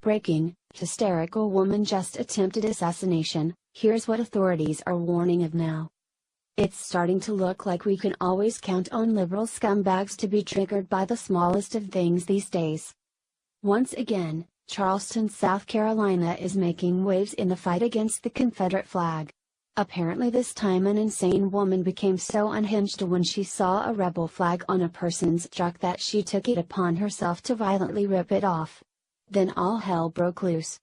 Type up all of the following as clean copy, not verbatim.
Breaking: hysterical woman just attempted assassination. Here's what authorities are warning of now. It's starting to look like we can always count on liberal scumbags to be triggered by the smallest of things these days. Once again, Charleston, South Carolina is making waves in the fight against the Confederate flag. Apparently this time an insane woman became so unhinged when she saw a rebel flag on a person's truck that she took it upon herself to violently rip it off. Then all hell broke loose.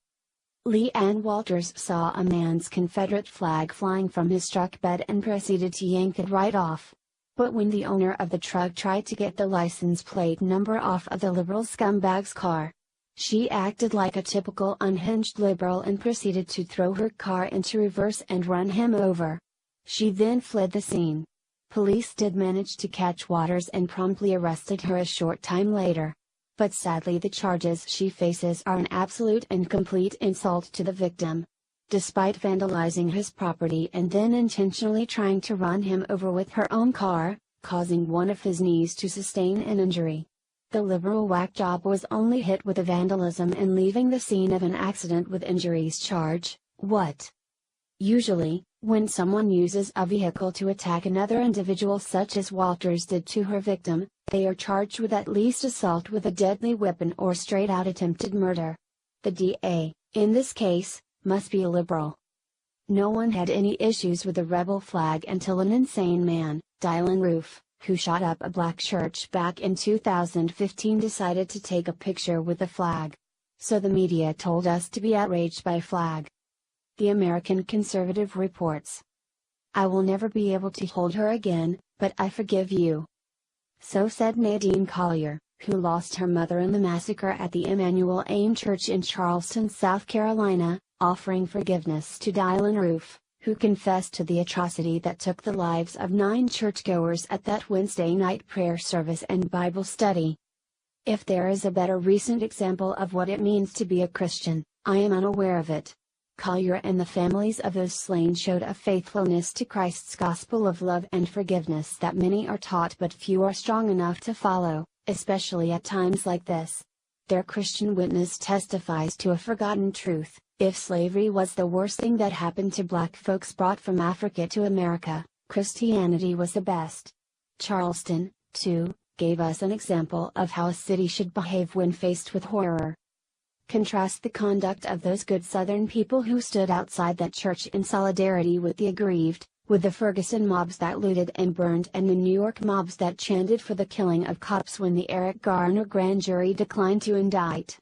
Lee Ann Walters saw a man's Confederate flag flying from his truck bed and proceeded to yank it right off. But when the owner of the truck tried to get the license plate number off of the liberal scumbag's car, she acted like a typical unhinged liberal and proceeded to throw her car into reverse and run him over. She then fled the scene. Police did manage to catch Walters and promptly arrested her a short time later. But sadly the charges she faces are an absolute and complete insult to the victim. Despite vandalizing his property and then intentionally trying to run him over with her own car, causing one of his knees to sustain an injury. The liberal whack job was only hit with a vandalism and leaving the scene of an accident with injuries charge. What? Usually, when someone uses a vehicle to attack another individual such as Walters did to her victim, they are charged with at least assault with a deadly weapon or straight-out attempted murder. The DA, in this case, must be a liberal. No one had any issues with the rebel flag until an insane man, Dylan Roof, who shot up a black church back in 2015 decided to take a picture with the flag. So the media told us to be outraged by flag. The American Conservative reports. I will never be able to hold her again, but I forgive you. So said Nadine Collier, who lost her mother in the massacre at the Emmanuel AME Church in Charleston, South Carolina, offering forgiveness to Dylan Roof, who confessed to the atrocity that took the lives of 9 churchgoers at that Wednesday night prayer service and Bible study. If there is a better recent example of what it means to be a Christian, I am unaware of it. Collier and the families of those slain showed a faithfulness to Christ's gospel of love and forgiveness that many are taught but few are strong enough to follow, especially at times like this. Their Christian witness testifies to a forgotten truth: if slavery was the worst thing that happened to black folks brought from Africa to America, Christianity was the best. Charleston, too, gave us an example of how a city should behave when faced with horror. Contrast the conduct of those good Southern people who stood outside that church in solidarity with the aggrieved, with the Ferguson mobs that looted and burned and the New York mobs that chanted for the killing of cops when the Eric Garner grand jury declined to indict.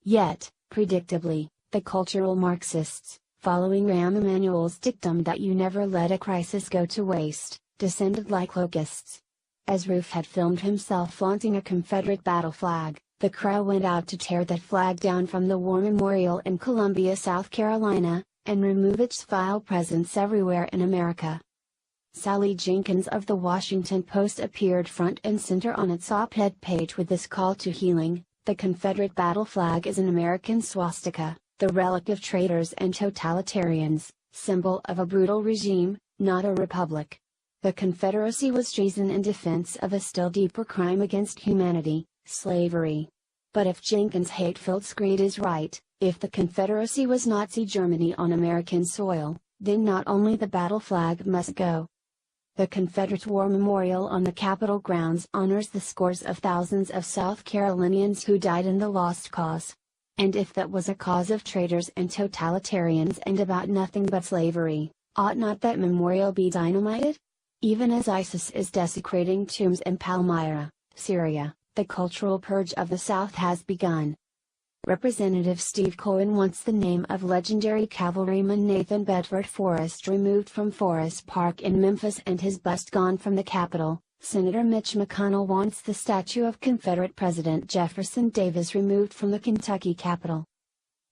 Yet, predictably, the cultural Marxists, following Rahm Emanuel's dictum that you never let a crisis go to waste, descended like locusts. As Roof had filmed himself flaunting a Confederate battle flag, the crowd went out to tear that flag down from the War Memorial in Columbia, South Carolina, and remove its vile presence everywhere in America. Sally Jenkins of the Washington Post appeared front and center on its op-ed page with this call to healing: the Confederate battle flag is an American swastika, the relic of traitors and totalitarians, symbol of a brutal regime, not a republic. The Confederacy was treason in defense of a still deeper crime against humanity, slavery. But if Jenkins' hate-filled screed is right, if the Confederacy was Nazi Germany on American soil, then not only the battle flag must go. The Confederate War Memorial on the Capitol grounds honors the scores of thousands of South Carolinians who died in the lost cause. And if that was a cause of traitors and totalitarians and about nothing but slavery, ought not that memorial be dynamited? Even as ISIS is desecrating tombs in Palmyra, Syria, the cultural purge of the South has begun. Representative Steve Cohen wants the name of legendary cavalryman Nathan Bedford Forrest removed from Forest Park in Memphis and his bust gone from the Capitol. Senator Mitch McConnell wants the statue of Confederate President Jefferson Davis removed from the Kentucky Capitol.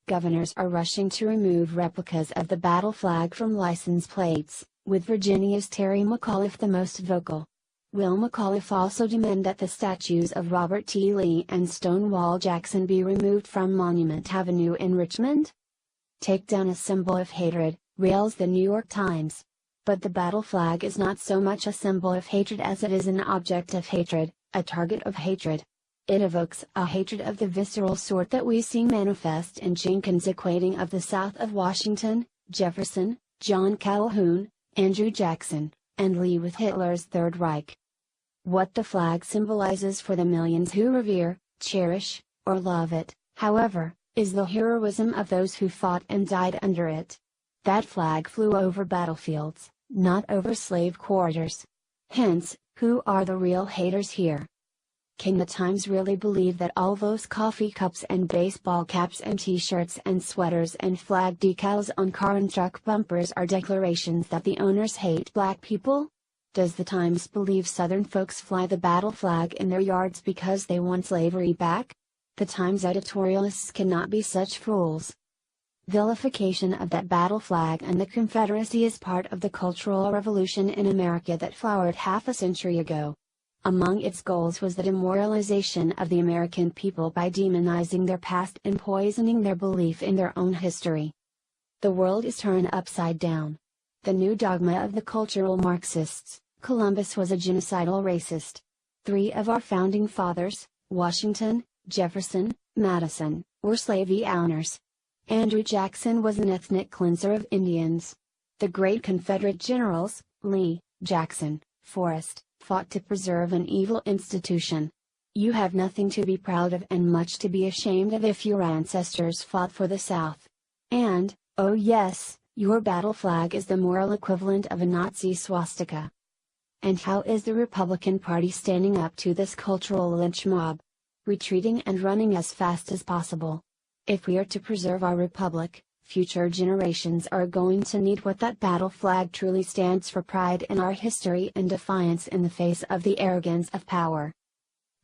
Governors are rushing to remove replicas of the battle flag from license plates, with Virginia's Terry McAuliffe the most vocal. Will McAuliffe also demand that the statues of Robert T. Lee and Stonewall Jackson be removed from Monument Avenue in Richmond? Take down a symbol of hatred, rails the New York Times. But the battle flag is not so much a symbol of hatred as it is an object of hatred, a target of hatred. It evokes a hatred of the visceral sort that we see manifest in Jenkins' equating of the South of Washington, Jefferson, John Calhoun, Andrew Jackson, and Lee with Hitler's Third Reich. What the flag symbolizes for the millions who revere, cherish, or love it, however, is the heroism of those who fought and died under it. That flag flew over battlefields, not over slave quarters. Hence, who are the real haters here? Can the Times really believe that all those coffee cups and baseball caps and t-shirts and sweaters and flag decals on car and truck bumpers are declarations that the owners hate black people? Does the Times believe Southern folks fly the battle flag in their yards because they want slavery back? The Times editorialists cannot be such fools. Vilification of that battle flag and the Confederacy is part of the cultural revolution in America that flowered half a century ago. Among its goals was the demoralization of the American people by demonizing their past and poisoning their belief in their own history. The world is turned upside down. The new dogma of the cultural Marxists: Columbus was a genocidal racist. 3 of our founding fathers, Washington, Jefferson, Madison, were slave owners. Andrew Jackson was an ethnic cleanser of Indians. The great Confederate generals, Lee, Jackson, Forrest, fought to preserve an evil institution. You have nothing to be proud of and much to be ashamed of if your ancestors fought for the South. And, oh yes, your battle flag is the moral equivalent of a Nazi swastika. And how is the Republican Party standing up to this cultural lynch mob? Retreating and running as fast as possible. If we are to preserve our republic, future generations are going to need what that battle flag truly stands for: pride in our history and defiance in the face of the arrogance of power.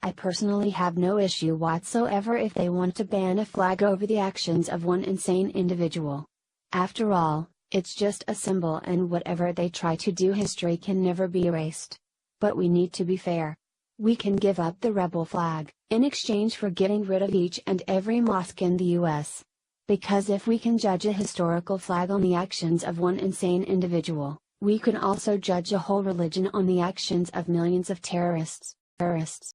I personally have no issue whatsoever if they want to ban a flag over the actions of one insane individual. After all, it's just a symbol, and whatever they try to do, history can never be erased. But we need to be fair. We can give up the rebel flag, in exchange for getting rid of each and every mosque in the US. Because if we can judge a historical flag on the actions of one insane individual, we can also judge a whole religion on the actions of millions of terrorists.